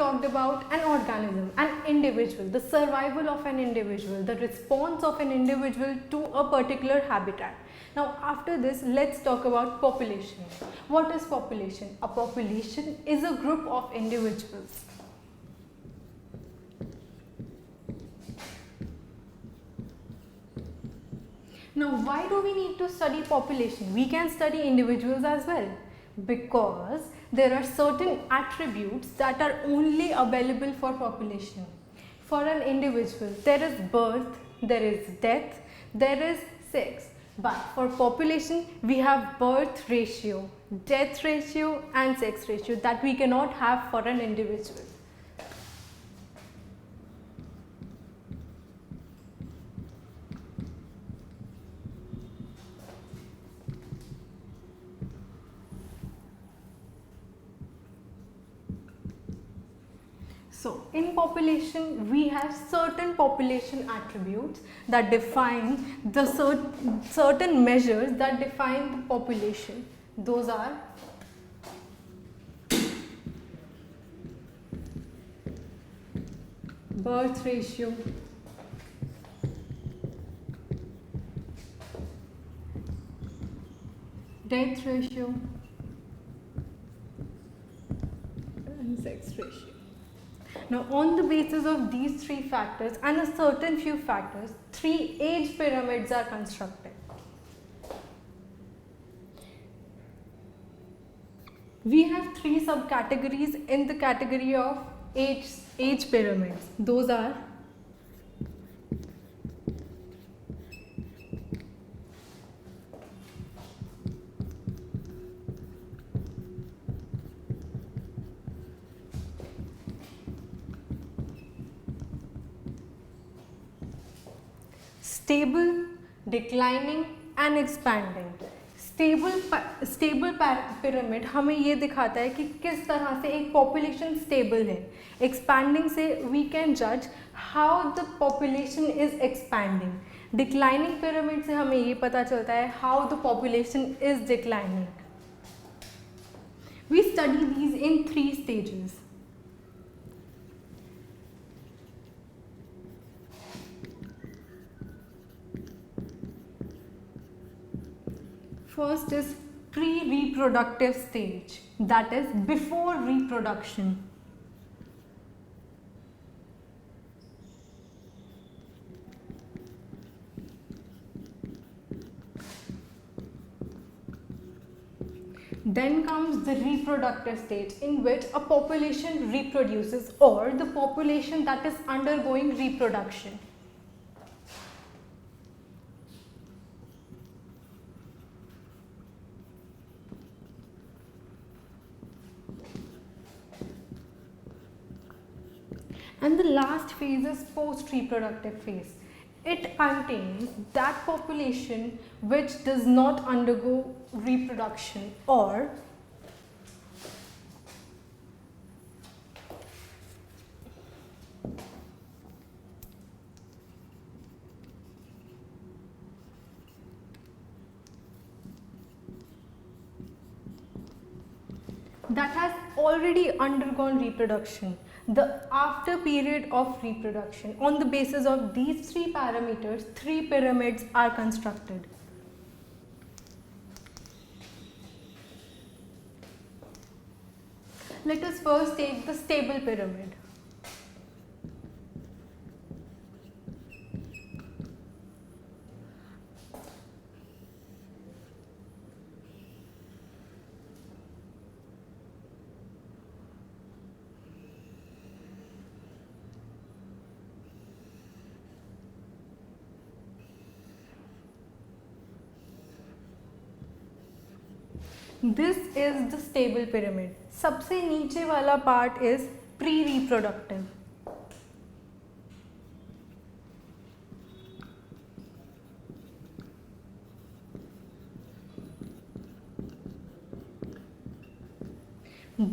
talked about an organism, an individual, the survival of an individual, the response of an individual to a particular habitat. Now after this, let's talk about population. What is population? A population is a group of individuals. Now why do we need to study population? We can study individuals as well, because there are certain attributes that are only available for population. For an individual, there is birth, there is death, there is sex. But for population, we have birth ratio, death ratio and sex ratio that we cannot have for an individual. So in population, we have certain population attributes that define the certain measures that define the population. Those are birth ratio, death ratio and sex ratio. Now on the basis of these three factors and a certain few factors, 3 age pyramids are constructed. We have 3 subcategories in the category of age pyramids. Those are stable, declining and expanding. Stable pyramid हमें ये दिखाता है कि किस तरह से एक population stable है. एक्सपैंडिंग से वी कैन जज how the population is expanding. Declining pyramid से हमें ये पता चलता है how the population is declining. We study these in 3 stages. First is pre-reproductive stage, that is before reproduction. Then comes the reproductive stage, in which a population reproduces, or the population that is undergoing reproduction. And the last phase is post-reproductive phase. It contains that population which does not undergo reproduction, or that has already undergone reproduction. The after period of reproduction. On the basis of these 3 parameters, 3 pyramids are constructed. Let us first take the stable pyramid. This is the stable pyramid. सबसे नीचे वाला part is pre-reproductive.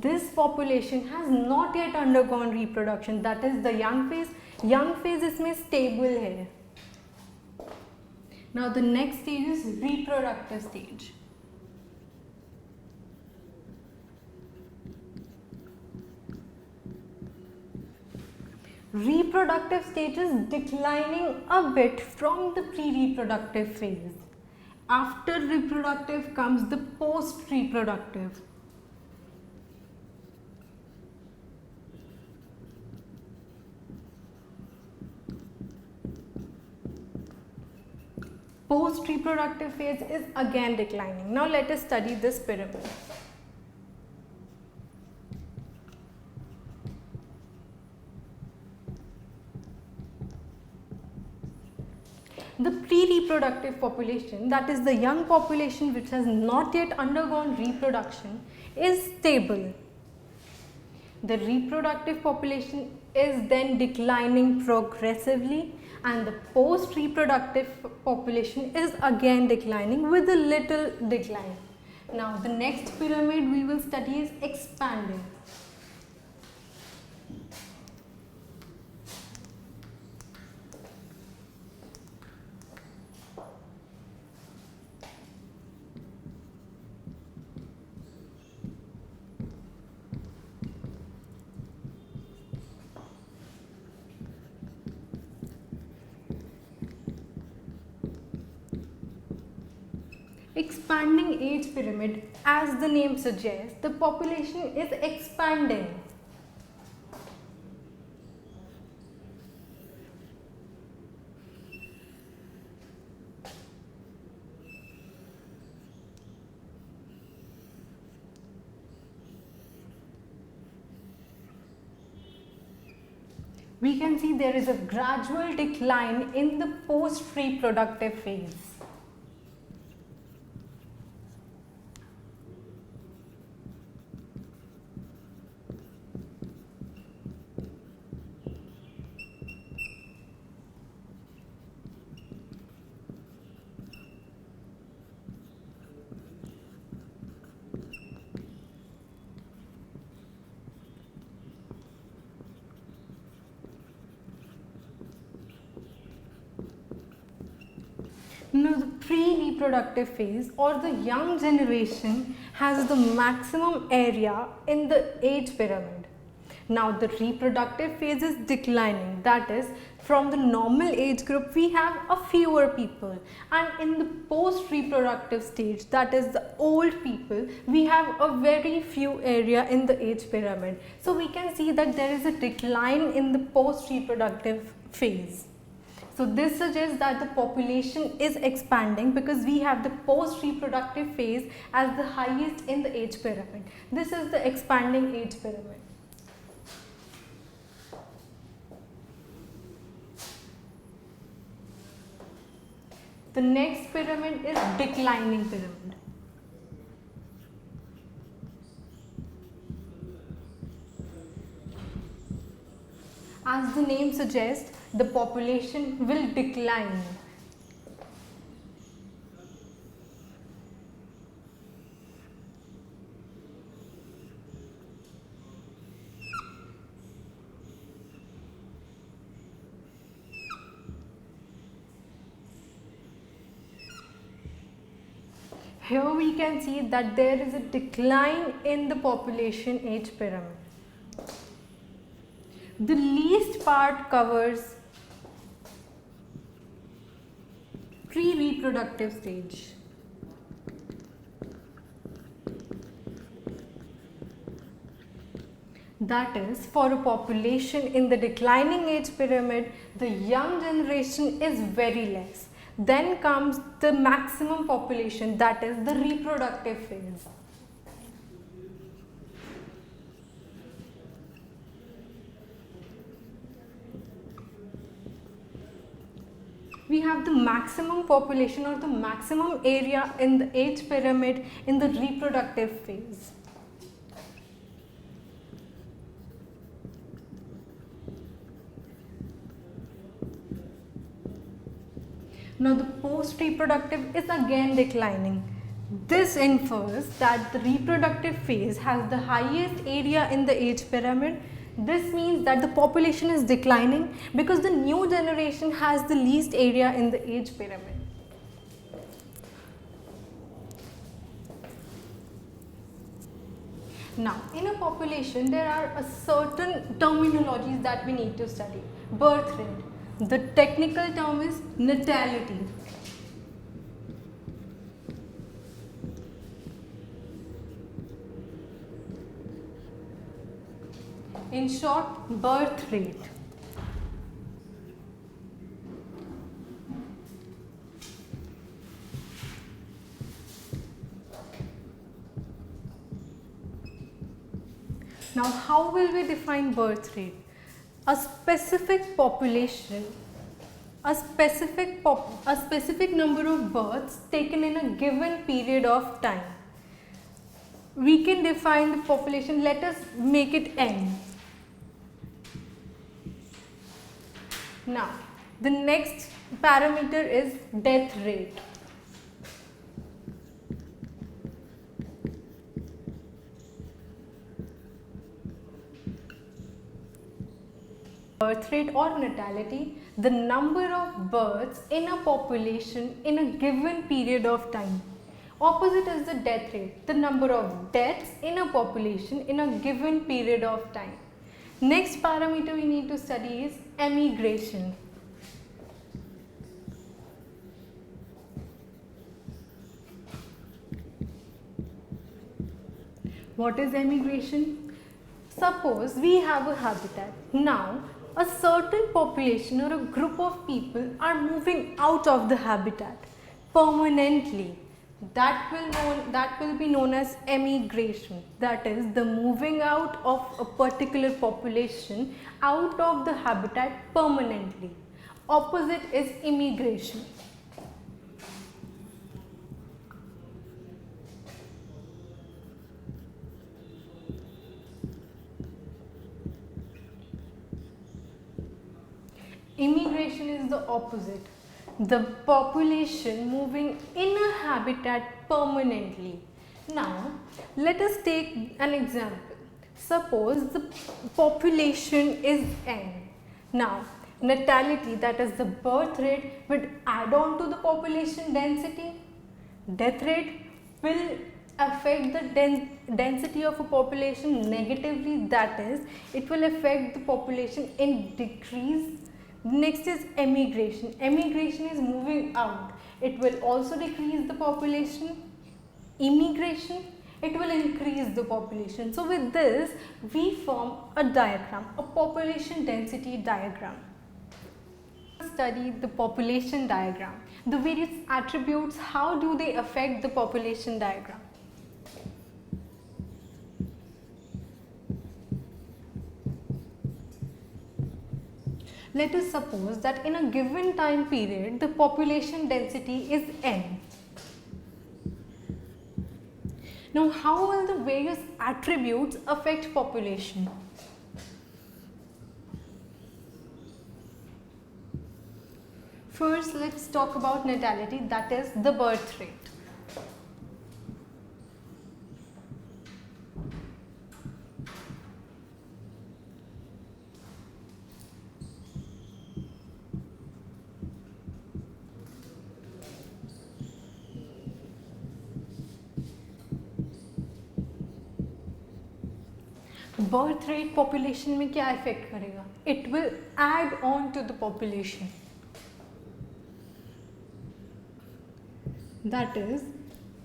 This population has not yet undergone reproduction. That is the young phase. Young phase इसमें stable है. Now the next stage is reproductive stage. Reproductive stage is declining a bit from the pre-reproductive phase. After reproductive comes the post-reproductive. Post-reproductive phase is again declining. Now let us study this pyramid. The pre-reproductive population, that is the young population which has not yet undergone reproduction, is stable. The reproductive population is then declining progressively, and the post-reproductive population is again declining with a little decline. Now the next pyramid we will study is expanding. Expanding age pyramid, as the name suggests, the population is expanding. We can see there is a gradual decline in the post-reproductive phase. Now the pre-reproductive phase or the young generation has the maximum area in the age pyramid. Now the reproductive phase is declining, that is, from the normal age group we have a fewer people, and in the post-reproductive stage, that is the old people, we have a very few area in the age pyramid. So we can see that there is a decline in the post-reproductive phase. So this suggests that the population is expanding because we have the post-reproductive phase as the highest in the age pyramid. This is the expanding age pyramid. The next pyramid is declining pyramid. As the name suggests, the population will decline. Here we can see that there is a decline in the population age pyramid. The least part covers pre-reproductive stage. That is, for a population in the declining age pyramid, the young generation is very less. Then comes the maximum population, that is the reproductive phase. We have the maximum population or the maximum area in the age pyramid in the reproductive phase. Now the post-reproductive is again declining. This infers that the reproductive phase has the highest area in the age pyramid. This means that the population is declining because the new generation has the least area in the age pyramid. Now, in a population, there are a certain terminologies that we need to study. Birth rate. The technical term is natality. In short, birth rate. Now, how will we define birth rate? A specific population, a specific number of births taken in a given period of time. We can define the population, let us make it n. Now, the next parameter is death rate. Birth rate or natality, the number of births in a population in a given period of time. Opposite is the death rate, the number of deaths in a population in a given period of time. Next parameter we need to study is emigration. What is emigration? Suppose we have a habitat. Now, a certain population or a group of people are moving out of the habitat permanently. That will be known as emigration. That is the moving out of a particular population out of the habitat permanently. Opposite is immigration. Immigration is the opposite. The population moving in a habitat permanently. Now, let us take an example. Suppose the population is n. Now, natality, that is the birth rate, would add on to the population density. Death rate will affect the density of a population negatively, that is, it will affect the population in decrease. Next is emigration. Emigration is moving out. It will also decrease the population. Immigration, it will increase the population. So with this, we form a diagram, a population density diagram. Study the population diagram. The various attributes, how do they affect the population diagram? Let us suppose that in a given time period, the population density is n. Now, how will the various attributes affect population? First, let's talk about natality, that is the birth rate. Birth rate population में क्या effect करेगा? It will add on to the population. That is,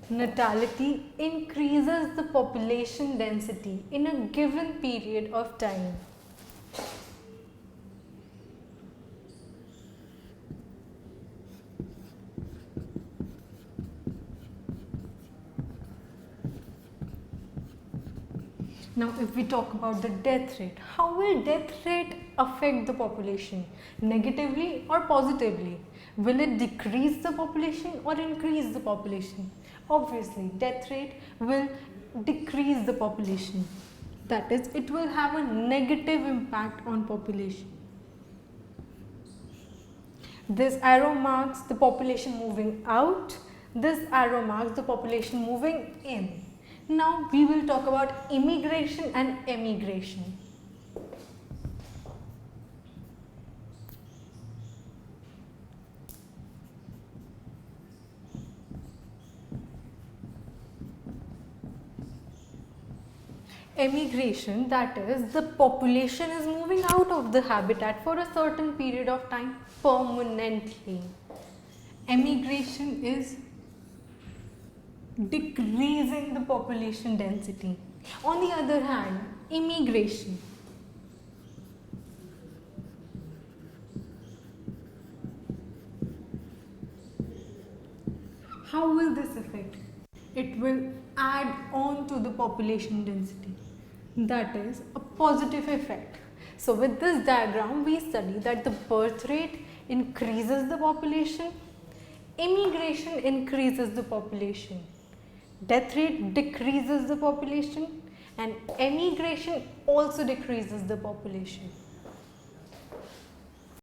natality increases the population density in a given period of time. Now, if we talk about the death rate, how will death rate affect the population? Negatively or positively? Will it decrease the population or increase the population? Obviously, death rate will decrease the population. That is, it will have a negative impact on population. This arrow marks the population moving out. This arrow marks the population moving in. Now we will talk about immigration and emigration. Emigration, that is, the population is moving out of the habitat for a certain period of time permanently. Emigration is decreasing the population density. On the other hand, immigration, how will this affect? It will add on to the population density. That is a positive effect. So with this diagram, we study that the birth rate increases the population, immigration increases the population, death rate decreases the population, and emigration also decreases the population.